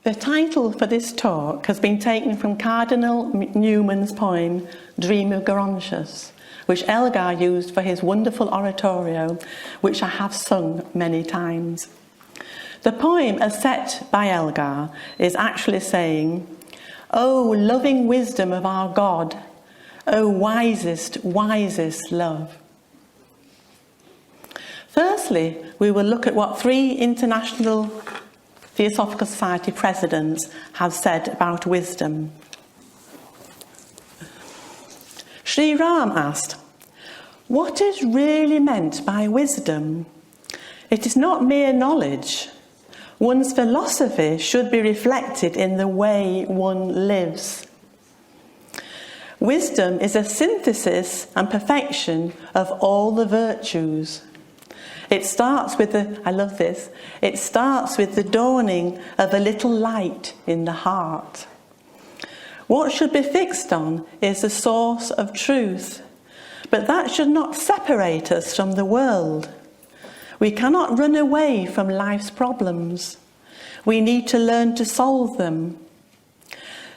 The title for this talk has been taken from Cardinal Newman's poem, Dream of Gerontius, which Elgar used for his wonderful oratorio, which I have sung many times. The poem, as set by Elgar, is actually saying, "O loving wisdom of our God, O wisest, wisest love." Firstly, we will look at what 3 international Theosophical Society presidents have said about wisdom. Sri Ram asked, "What is really meant by wisdom? It is not mere knowledge. One's philosophy should be reflected in the way one lives. Wisdom is a synthesis and perfection of all the virtues. It starts with it starts with the dawning of a little light in the heart. What should be fixed on is the source of truth, but that should not separate us from the world. We cannot run away from life's problems. We need to learn to solve them.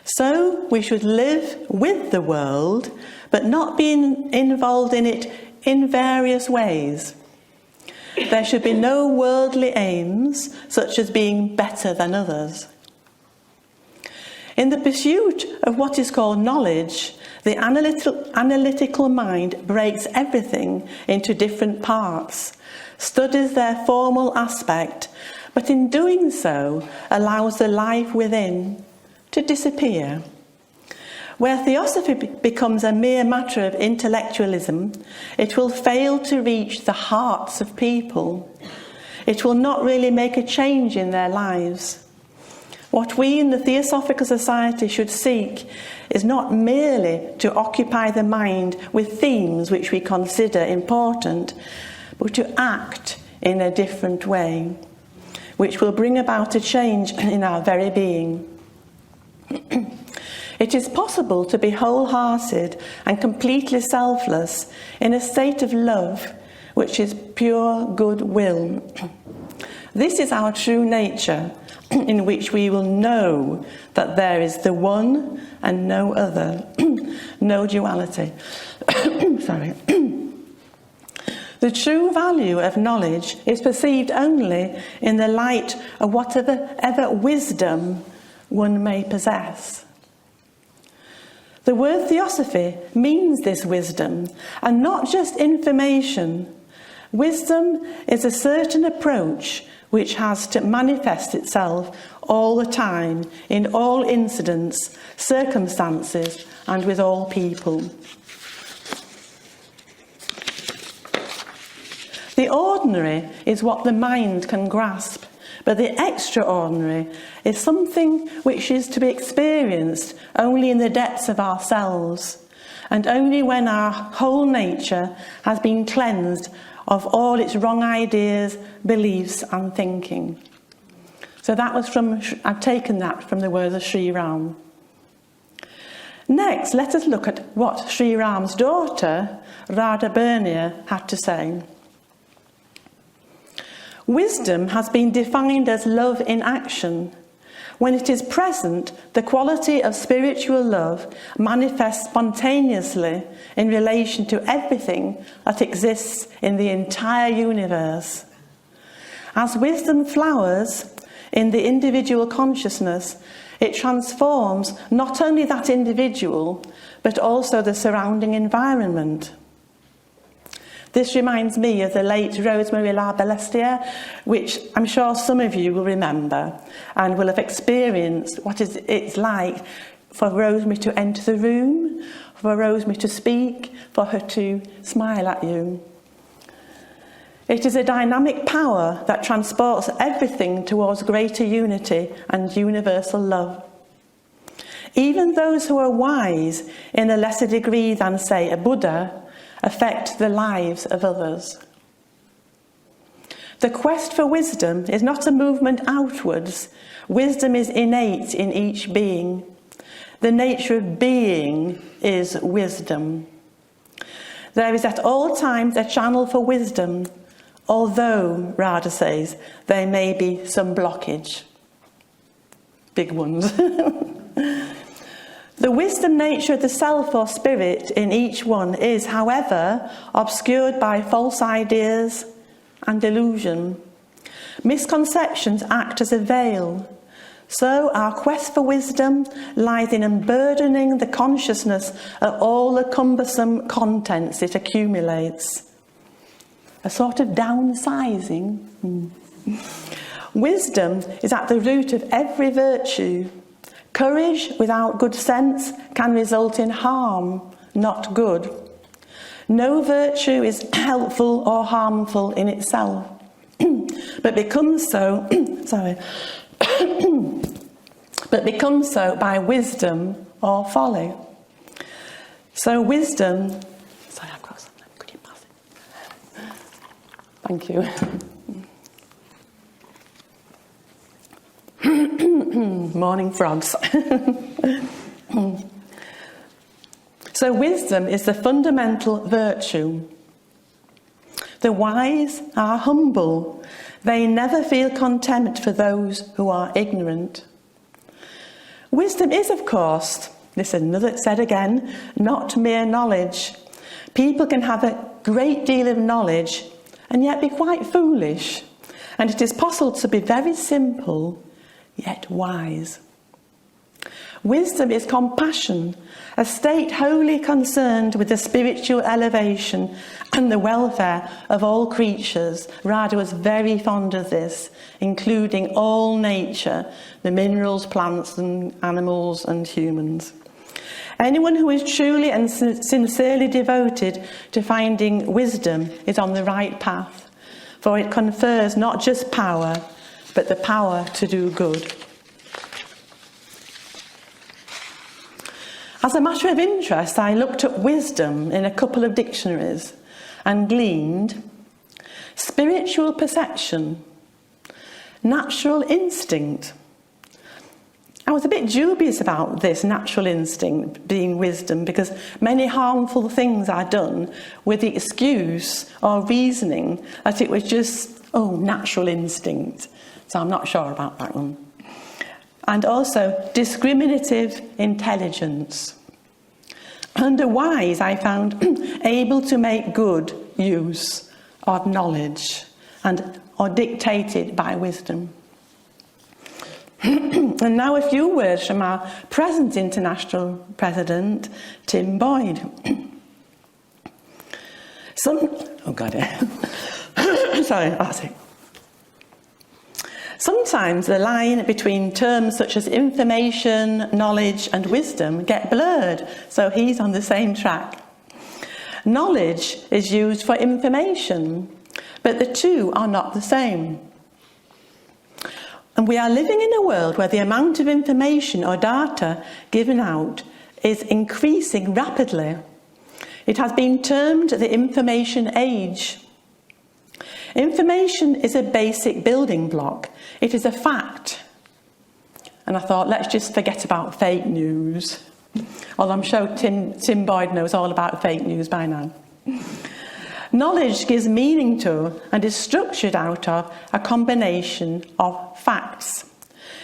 So we should live with the world, but not be involved in it in various ways. There should be no worldly aims, such as being better than others. In the pursuit of what is called knowledge, the analytical mind breaks everything into different parts, studies their formal aspect, but in doing so allows the life within to disappear. Where theosophy becomes a mere matter of intellectualism, it will fail to reach the hearts of people. It will not really make a change in their lives. What we in the Theosophical Society should seek is not merely to occupy the mind with themes which we consider important, but to act in a different way, which will bring about a change in our very being. It is possible to be wholehearted and completely selfless in a state of love, which is pure goodwill. This is our true nature, in which we will know that there is the one and no other, no duality. Sorry. The true value of knowledge is perceived only in the light of whatever wisdom one may possess. The word theosophy means this wisdom, and not just information. Wisdom is a certain approach which has to manifest itself all the time, in all incidents, circumstances, and with all people. The ordinary is what the mind can grasp, but the extraordinary is something which is to be experienced only in the depths of ourselves, and only when our whole nature has been cleansed of all its wrong ideas, beliefs and thinking. So that was I've taken that from the words of Sri Ram. Next, let us look at what Sri Ram's daughter, Radha Bernier, had to say. Wisdom has been defined as love in action. When it is present, the quality of spiritual love manifests spontaneously in relation to everything that exists in the entire universe. As wisdom flowers in the individual consciousness, it transforms not only that individual, but also the surrounding environment. This reminds me of the late Rosemary La Bellestier, which I'm sure some of you will remember and will have experienced what it's like for Rosemary to enter the room, for Rosemary to speak, for her to smile at you. It is a dynamic power that transports everything towards greater unity and universal love. Even those who are wise in a lesser degree than, say, a Buddha, affect the lives of others. The quest for wisdom is not a movement outwards. Wisdom is innate in each being. The nature of being is wisdom. There is at all times a channel for wisdom, although, Radha says, there may be some blockage. big ones. The wisdom nature of the self or spirit in each one is, however, obscured by false ideas and illusion. Misconceptions act as a veil. So our quest for wisdom lies in unburdening the consciousness of all the cumbersome contents it accumulates. A sort of downsizing. Wisdom is at the root of every virtue. Courage without good sense can result in harm, not good. No virtue is helpful or harmful in itself, but becomes so but becomes so by wisdom or folly. So wisdom, sorry, I've got something, could you pass it? Thank you. Morning frogs. So wisdom is the fundamental virtue. The wise are humble. They never feel contempt for those who are ignorant. Wisdom is, of course, this is another said again, not mere knowledge. People can have a great deal of knowledge and yet be quite foolish. And it is possible to be very simple, yet wise. Wisdom is compassion, a state wholly concerned with the spiritual elevation and the welfare of all creatures. Radha was very fond of this, including all nature, the minerals, plants and animals and humans. Anyone who is truly and sincerely devoted to finding wisdom is on the right path, for it confers not just power, but the power to do good. As a matter of interest, I looked up wisdom in a couple of dictionaries and gleaned spiritual perception, natural instinct. I was a bit dubious about this natural instinct being wisdom because many harmful things are done with the excuse or reasoning that it was just, natural instinct. So I'm not sure about that one. And also discriminative intelligence. Under wise, I found able to make good use of knowledge or dictated by wisdom. And now a few words from our present international president, Tim Boyd. Sorry, that's it. Sometimes the line between terms such as information, knowledge and wisdom get blurred, so he's on the same track. Knowledge is used for information, but the two are not the same. And we are living in a world where the amount of information or data given out is increasing rapidly. It has been termed the information age. Information is a basic building block. It is a fact. And I thought, let's just forget about fake news. Although I'm sure Tim Boyd knows all about fake news by now. Knowledge gives meaning to and is structured out of a combination of facts.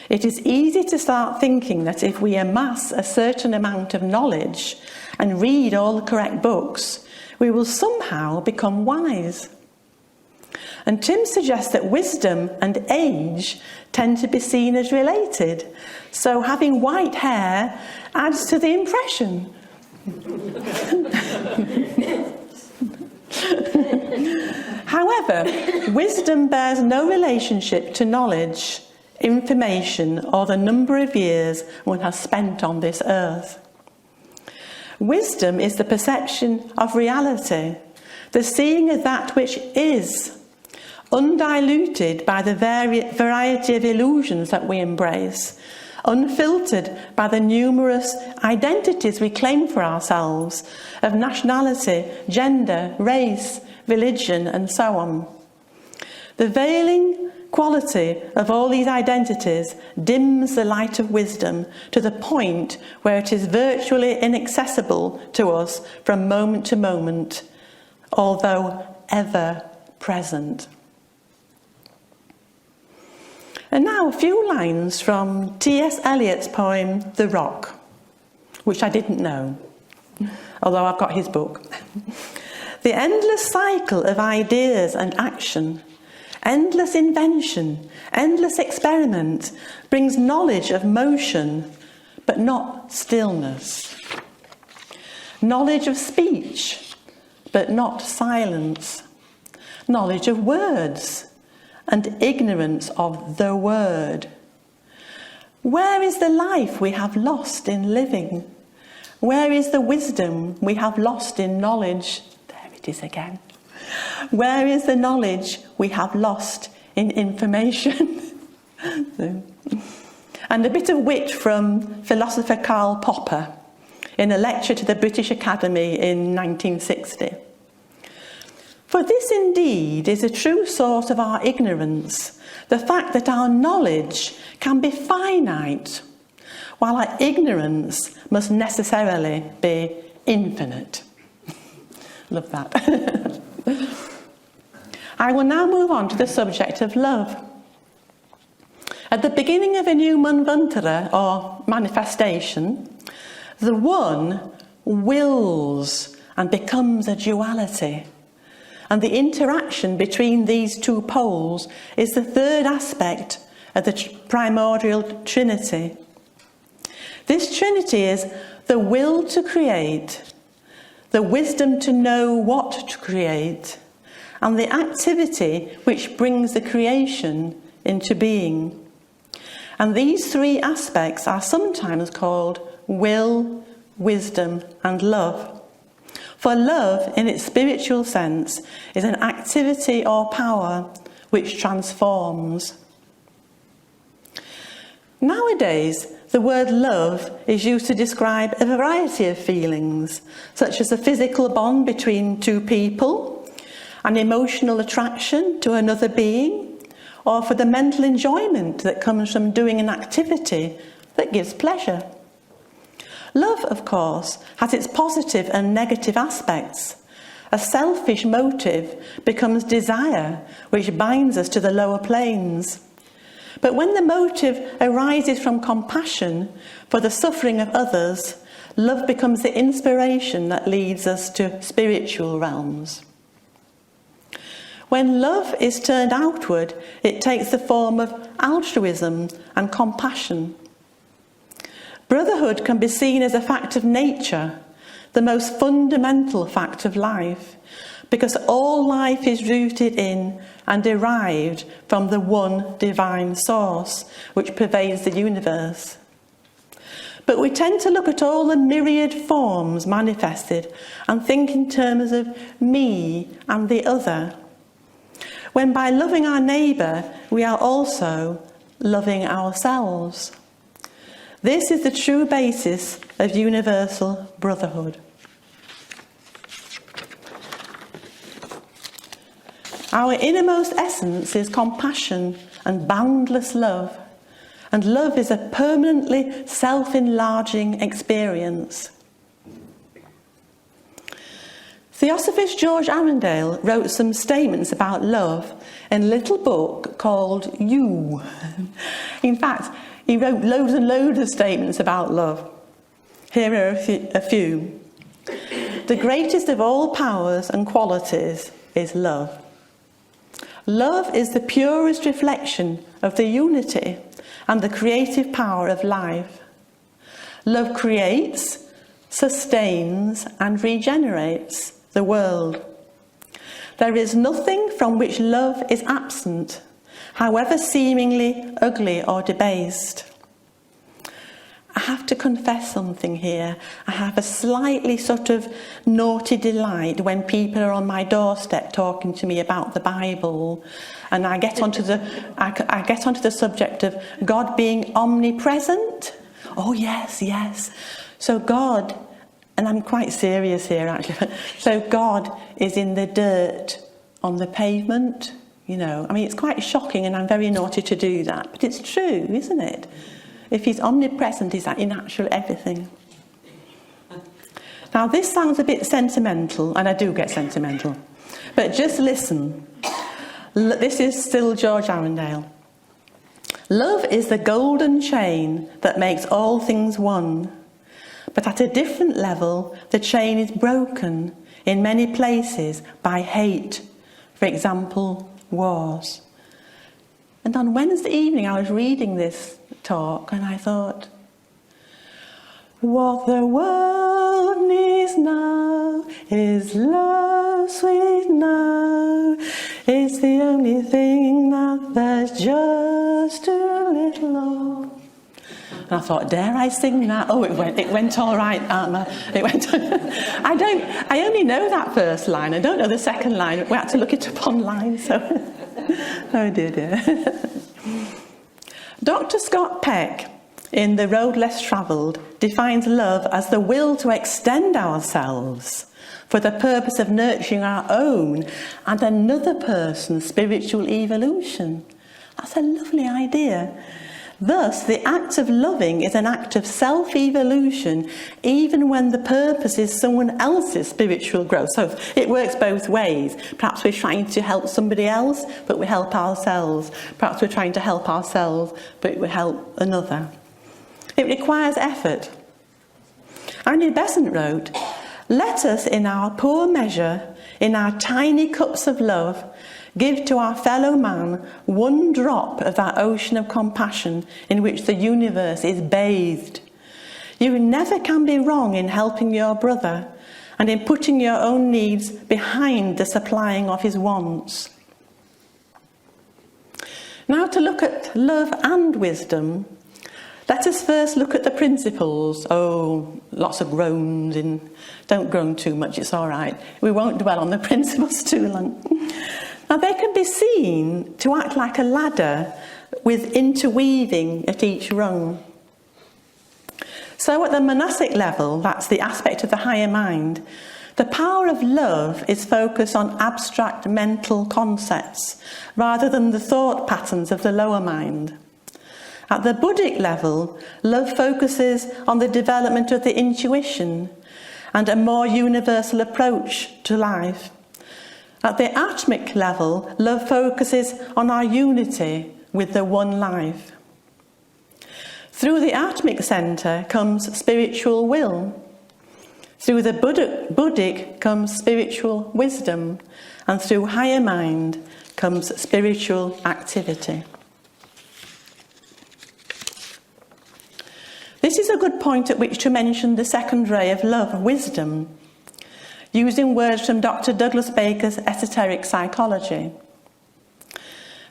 It is easy to start thinking that if we amass a certain amount of knowledge and read all the correct books, we will somehow become wise. And Tim suggests that wisdom and age tend to be seen as related. So having white hair adds to the impression. However, wisdom bears no relationship to knowledge, information, or the number of years one has spent on this earth. Wisdom is the perception of reality, the seeing of that which is, undiluted by the variety of illusions that we embrace, unfiltered by the numerous identities we claim for ourselves of nationality, gender, race, religion, and so on. The veiling quality of all these identities dims the light of wisdom to the point where it is virtually inaccessible to us from moment to moment, although ever present. And now a few lines from T.S. Eliot's poem, The Rock, which I didn't know, although I've got his book. The endless cycle of ideas and action, endless invention, endless experiment brings knowledge of motion, but not stillness. Knowledge of speech, but not silence. Knowledge of words, and ignorance of the word. Where is the life we have lost in living? Where is the wisdom we have lost in knowledge? There it is again. Where is the knowledge we have lost in information? And a bit of wit from philosopher Karl Popper in a lecture to the British Academy in 1960. For this indeed is a true source of our ignorance, the fact that our knowledge can be finite, while our ignorance must necessarily be infinite. Love that. I will now move on to the subject of love. At the beginning of a new manvantara, or manifestation, the one wills and becomes a duality. And the interaction between these two poles is the third aspect of the primordial trinity. This trinity is the will to create, the wisdom to know what to create, and the activity which brings the creation into being. And these three aspects are sometimes called will, wisdom, and love. For love, in its spiritual sense, is an activity or power which transforms. Nowadays, the word love is used to describe a variety of feelings, such as a physical bond between two people, an emotional attraction to another being, or for the mental enjoyment that comes from doing an activity that gives pleasure. Love, of course, has its positive and negative aspects. A selfish motive becomes desire, which binds us to the lower planes. But when the motive arises from compassion for the suffering of others, love becomes the inspiration that leads us to spiritual realms. When love is turned outward, it takes the form of altruism and compassion. Brotherhood can be seen as a fact of nature, the most fundamental fact of life, because all life is rooted in and derived from the one divine source which pervades the universe. But we tend to look at all the myriad forms manifested and think in terms of me and the other, when by loving our neighbour we are also loving ourselves. This is the true basis of universal brotherhood. Our innermost essence is compassion and boundless love, and love is a permanently self-enlarging experience. Theosophist George Arundel wrote some statements about love in a little book called You. In fact, he wrote loads and loads of statements about love. Here are a few. The greatest of all powers and qualities is love. Love is the purest reflection of the unity and the creative power of life. Love creates, sustains, and regenerates the world. There is nothing from which love is absent, however seemingly ugly or debased. I have to confess something here. I have a slightly sort of naughty delight when people are on my doorstep talking to me about the Bible, and I get onto the subject of God being omnipresent. Oh yes, yes. So God, and I'm quite serious here actually. So God is in the dirt on the pavement. You know, I mean, it's quite shocking, and I'm very naughty to do that, but it's true, isn't it? If he's omnipresent, he's in actually everything. Now, this sounds a bit sentimental, and I do get sentimental, but just listen. This is still George Arundel. Love is the golden chain that makes all things one. But at a different level, the chain is broken in many places by hate, for example, wars. And on Wednesday evening I was reading this talk and I thought, what the world needs now is love, sweet now. It's the only thing that there's just too little of. And I thought, dare I sing that? Oh, it went all right, Anna. It went. I only know that first line. I don't know the second line. We had to look it up online. So, oh dear. Dr. Scott Peck, in The Road Less Travelled, defines love as the will to extend ourselves for the purpose of nurturing our own and another person's spiritual evolution. That's a lovely idea. Thus, the act of loving is an act of self-evolution, even when the purpose is someone else's spiritual growth. So it works both ways. Perhaps we're trying to help somebody else, but we help ourselves. Perhaps we're trying to help ourselves, but we help another. It requires effort. Annie Besant wrote, "Let us, in our poor measure, in our tiny cups of love, give to our fellow man one drop of that ocean of compassion in which the universe is bathed. You never can be wrong in helping your brother and in putting your own needs behind the supplying of his wants." Now, to look at love and wisdom, let us first look at the principles. Oh, lots of groans. Don't groan too much, it's all right. We won't dwell on the principles too long. Now, they can be seen to act like a ladder with interweaving at each rung. So at the monastic level, that's the aspect of the higher mind, the power of love is focused on abstract mental concepts rather than the thought patterns of the lower mind. At the Buddhic level, love focuses on the development of the intuition and a more universal approach to life. At the Atmic level, love focuses on our unity with the one life. Through the Atmic centre comes spiritual will. Through the Buddhic comes spiritual wisdom, and through higher mind comes spiritual activity. This is a good point at which to mention the second ray of love, wisdom, using words from Dr. Douglas Baker's esoteric psychology.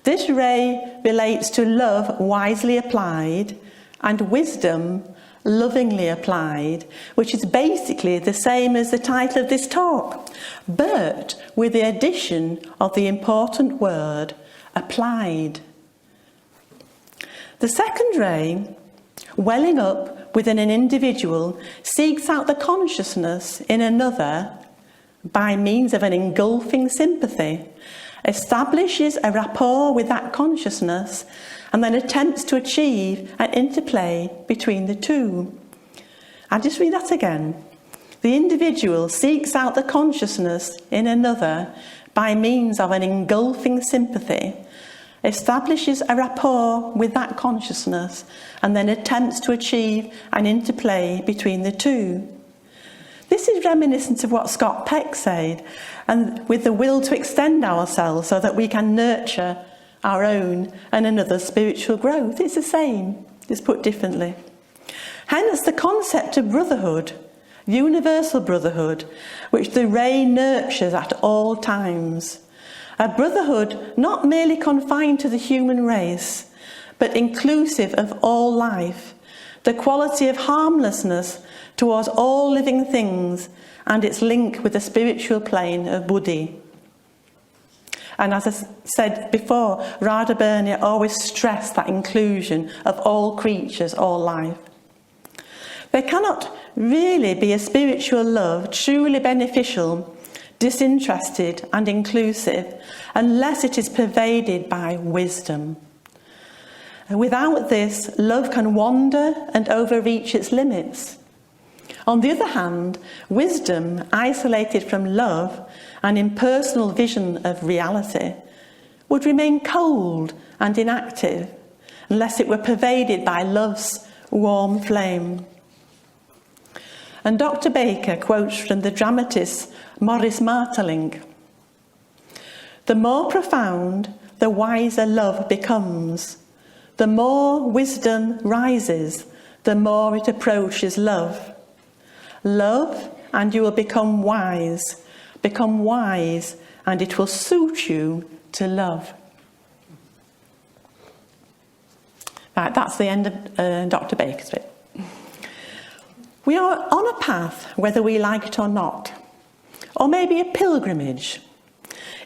This ray relates to love wisely applied and wisdom lovingly applied, which is basically the same as the title of this talk, but with the addition of the important word applied. The second ray, welling up within an individual, seeks out the consciousness in another by means of an engulfing sympathy, establishes a rapport with that consciousness, and then attempts to achieve an interplay between the two. I'll just read that again. The individual seeks out the consciousness in another by means of an engulfing sympathy, establishes a rapport with that consciousness, and then attempts to achieve an interplay between the two. This is reminiscent of what Scott Peck said, and with the will to extend ourselves so that we can nurture our own and another's spiritual growth. It's the same, it's put differently. Hence the concept of brotherhood, universal brotherhood, which the ray nurtures at all times. A brotherhood not merely confined to the human race, but inclusive of all life, the quality of harmlessness towards all living things, and its link with the spiritual plane of Buddhi. And as I said before, Radha Bernier always stressed that inclusion of all creatures, all life. There cannot really be a spiritual love truly beneficial, disinterested and inclusive unless it is pervaded by wisdom. And without this, love can wander and overreach its limits. On the other hand, wisdom, isolated from love, an impersonal vision of reality, would remain cold and inactive, unless it were pervaded by love's warm flame. And Dr. Baker quotes from the dramatist Maurice Marteling: "The more profound, the wiser love becomes. The more wisdom rises, the more it approaches love. Love, and you will become wise. Become wise, and it will suit you to love." Right, that's the end of Dr. Baker's bit. We are on a path, whether we like it or not, or maybe a pilgrimage.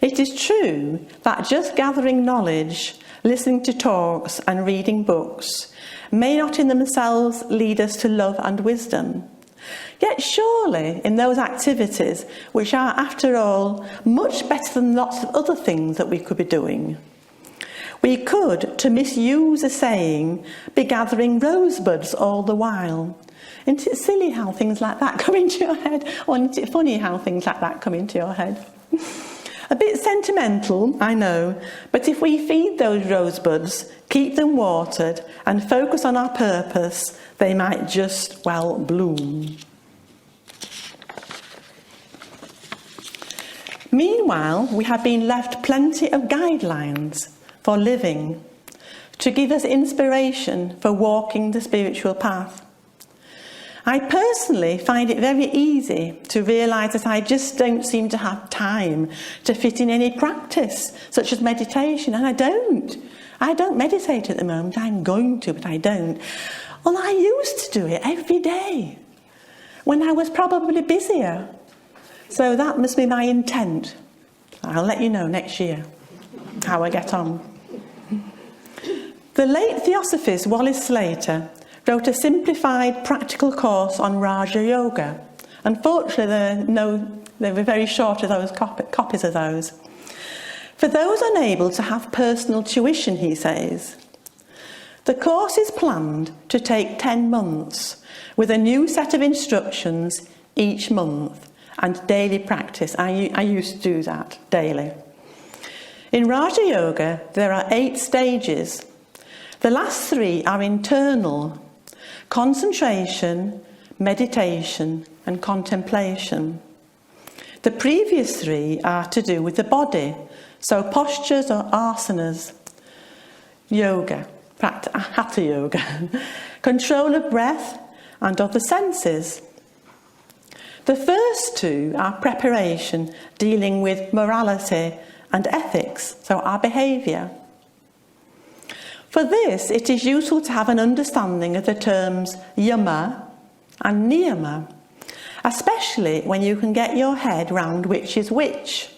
It is true that just gathering knowledge, listening to talks and reading books may not in themselves lead us to love and wisdom. Yet surely in those activities, which are after all much better than lots of other things that we could be doing, we could, to misuse a saying, be gathering rosebuds all the while. Isn't it silly how things like that come into your head? Or isn't it funny how things like that come into your head? A bit sentimental, I know, but if we feed those rosebuds, keep them watered, and focus on our purpose, they might just, well, bloom. Meanwhile, we have been left plenty of guidelines for living, to give us inspiration for walking the spiritual path. I personally find it very easy to realise that I just don't seem to have time to fit in any practice, such as meditation, and I don't meditate at the moment. I'm going to, but I don't. Well, I used to do it every day when I was probably busier. So that must be my intent. I'll let you know next year how I get on. The late Theosophist Wallace Slater wrote a simplified practical course on Raja Yoga. Unfortunately, they were very short of those copies of those. For those unable to have personal tuition, he says, the course is planned to take 10 months with a new set of instructions each month and daily practice. I used to do that daily. In Raja Yoga, there are 8 stages. The last 3 are internal: concentration, meditation, and contemplation. The previous 3 are to do with the body, so postures or asanas, yoga, hatha yoga, control of breath and of the senses. The first 2 are preparation, dealing with morality and ethics, so our behaviour. For this, it is useful to have an understanding of the terms yama and niyama, especially when you can get your head round which is which.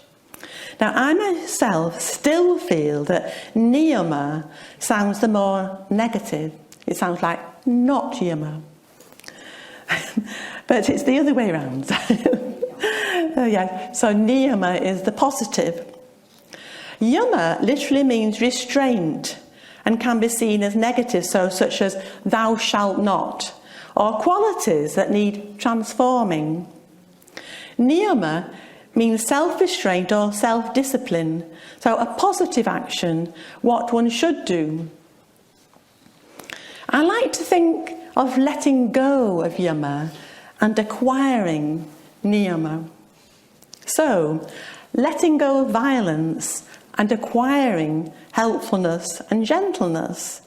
Now, I myself still feel that niyama sounds the more negative. It sounds like not yama. But it's the other way around. So niyama is the positive. Yama literally means restraint and can be seen as negative, such as thou shalt not, or qualities that need transforming. Niyama means self-restraint or self-discipline, so a positive action, what one should do. I like to think of letting go of yama and acquiring niyama. So, letting go of violence and acquiring helpfulness and gentleness.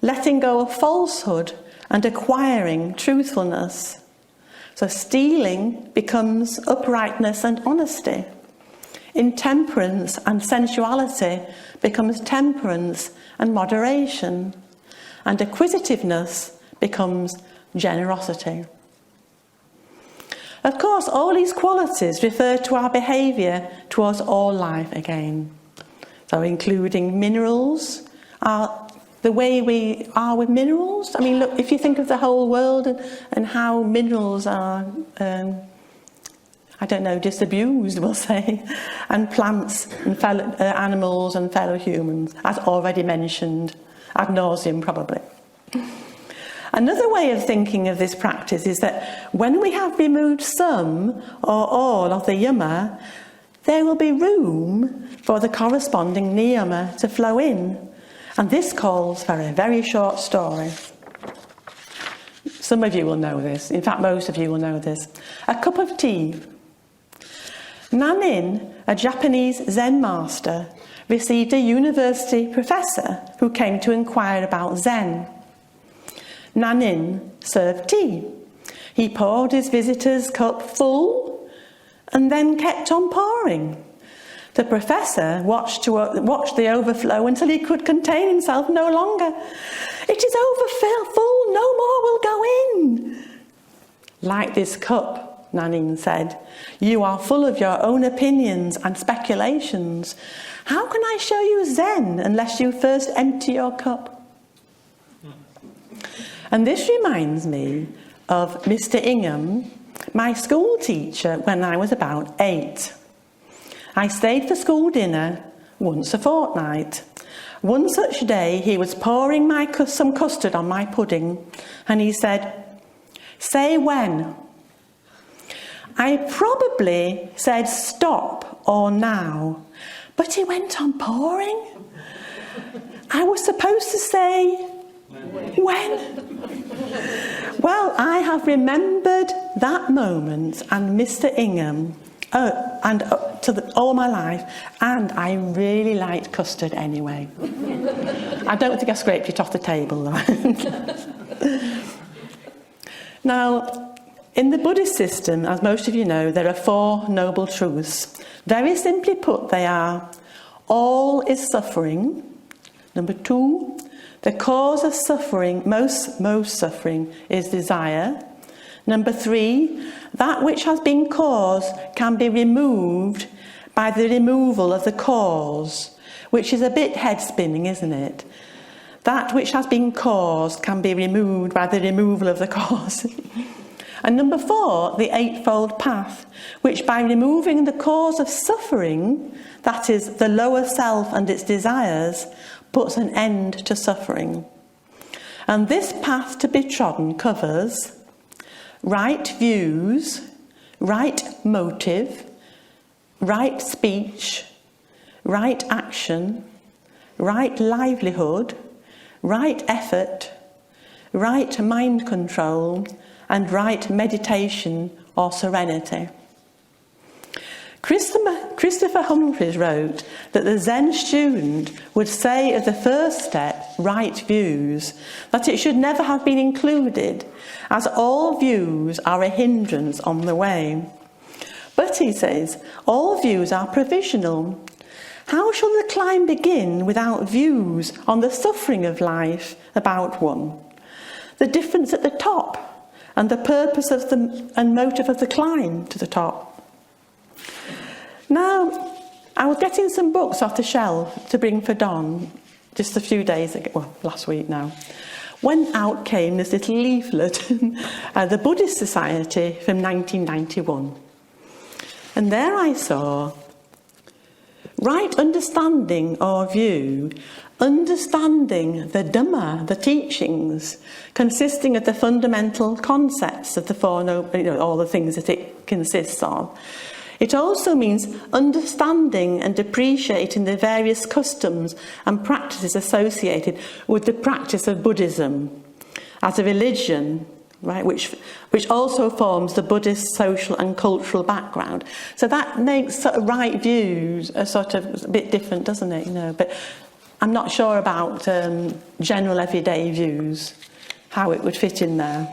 Letting go of falsehood and acquiring truthfulness. So stealing becomes uprightness and honesty. Intemperance and sensuality becomes temperance and moderation. And acquisitiveness becomes generosity. Of course, all these qualities refer to our behaviour towards all life again. So including minerals, the way we are with minerals. I mean, look, if you think of the whole world and how minerals are, just abused, we'll say, and plants and fellow animals and fellow humans, as already mentioned, ad nauseum probably. Another way of thinking of this practice is that when we have removed some or all of the yama, there will be room for the corresponding niyama to flow in, And this calls for a very short story. Some of you will know this. In fact, most of you will know this. A cup of tea. Nanin, a Japanese Zen master, received a university professor who came to inquire about Zen. Nanin served tea. He poured his visitor's cup full and then kept on pouring. The professor watched the overflow until he could contain himself no longer. "It is overfull, no more will go in." "Like this cup," Nanin said, "you are full of your own opinions and speculations. How can I show you Zen unless you first empty your cup?" And this reminds me of Mr. Ingham, my school teacher, when I was about 8. I stayed for school dinner once a fortnight. One such day he was pouring some custard on my pudding, and he said, "Say when." I probably said stop or now, but he went on pouring. I was supposed to say when. Well, I have remembered that moment and Mr. Ingham all my life, and I really liked custard anyway. I don't think I scraped it off the table though. Now, in the Buddhist system, as most of you know, there are 4 noble truths. Very simply put, they are: all is suffering. Number 2, the cause of suffering, most suffering, is desire. Number 3, that which has been caused can be removed by the removal of the cause, which is a bit head-spinning, isn't it? That which has been caused can be removed by the removal of the cause. And number 4, the Eightfold Path, which by removing the cause of suffering, that is, the lower self and its desires, puts an end to suffering. And this path to be trodden covers right views, right motive, right speech, right action, right livelihood, right effort, right mind control, and right meditation or serenity. Christopher Humphreys wrote that the Zen student would say of the first step, right views, that it should never have been included, as all views are a hindrance on the way. But, he says, all views are provisional. How shall the climb begin without views on the suffering of life about one, the difference at the top, and the purpose of and motive of the climb to the top? Now, I was getting some books off the shelf to bring for Don just a few days ago, well, last week now, when out came this little leaflet, the Buddhist Society from 1991. And there I saw, right understanding or view, understanding the Dhamma, the teachings, consisting of the fundamental concepts of the 4 noble, all the things that it consists of. It also means understanding and appreciating the various customs and practices associated with the practice of Buddhism as a religion, right, which also forms the Buddhist social and cultural background. So that makes sort of right views a sort of a bit different, doesn't it? But I'm not sure about general everyday views, how it would fit in there.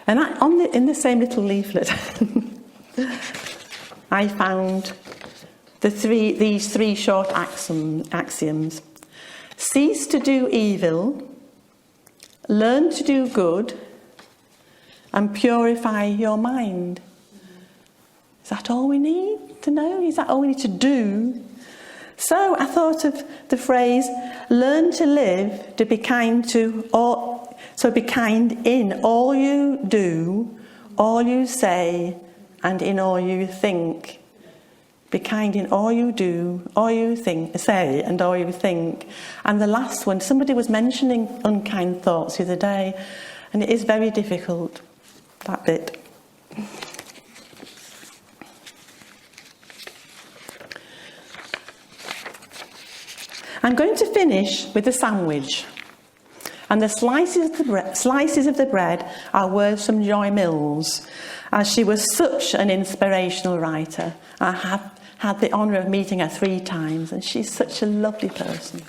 And in the same little leaflet, I found these 3 short axioms. Cease to do evil, learn to do good, and purify your mind. Is that all we need to know? Is that all we need to do? So I thought of the phrase, learn to live, to be kind to all. So be kind in all you do, all you say, and in all you think. Be kind in all you do, all you say, and all you think. And the last one, somebody was mentioning unkind thoughts the other day, and it is very difficult, that bit. I'm going to finish with a sandwich. And the slices of the bread are words from Joy Mills, as she was such an inspirational writer. I have had the honour of meeting her 3 times, and she's such a lovely person.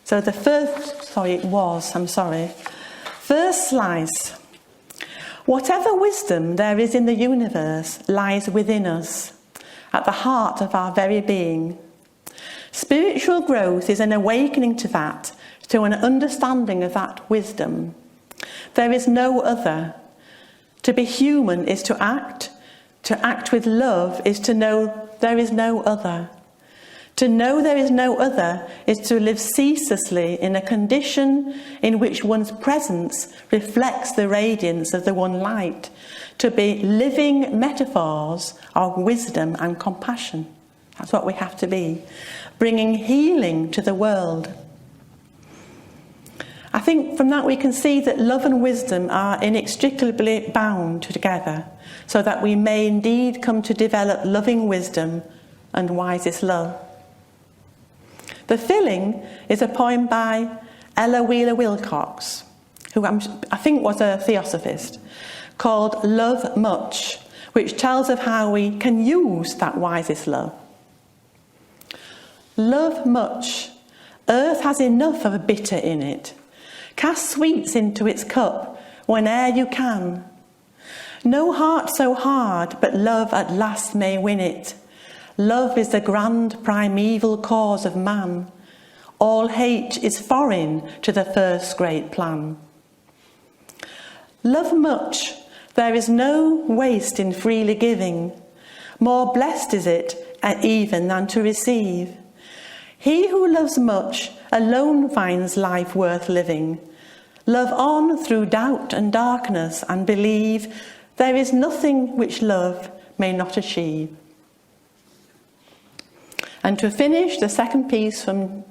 So the first slice. Whatever wisdom there is in the universe lies within us, at the heart of our very being. Spiritual growth is an awakening to that, to an understanding of that wisdom. There is no other. To be human is to act with love is to know there is no other. To know there is no other is to live ceaselessly in a condition in which one's presence reflects the radiance of the one light, to be living metaphors of wisdom and compassion. That's what we have to be, bringing healing to the world. I think from that we can see that love and wisdom are inextricably bound together, so that we may indeed come to develop loving wisdom and wisest love. The filling is a poem by Ella Wheeler Wilcox, who I think was a Theosophist, called Love Much, which tells of how we can use that wisest love. Love much. Earth has enough of a bitter in it. Cast sweets into its cup whene'er you can. No heart so hard, but love at last may win it. Love is the grand primeval cause of man. All hate is foreign to the first great plan. Love much, there is no waste in freely giving. More blessed is it even than to receive. He who loves much alone finds life worth living. Love on through doubt and darkness, and believe there is nothing which love may not achieve. And to finish, the second piece from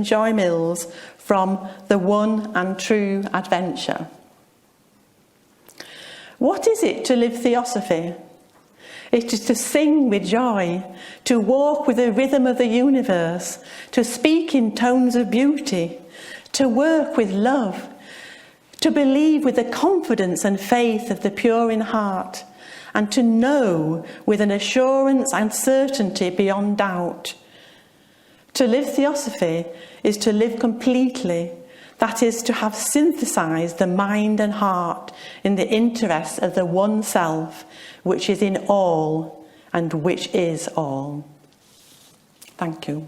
Joy Mills from The One and True Adventure. What is it to live Theosophy? It is to sing with joy, to walk with the rhythm of the universe, to speak in tones of beauty, to work with love, to believe with the confidence and faith of the pure in heart, and to know with an assurance and certainty beyond doubt. To live Theosophy is to live completely, that is, to have synthesized the mind and heart in the interest of the one self, which is in all and which is all. Thank you.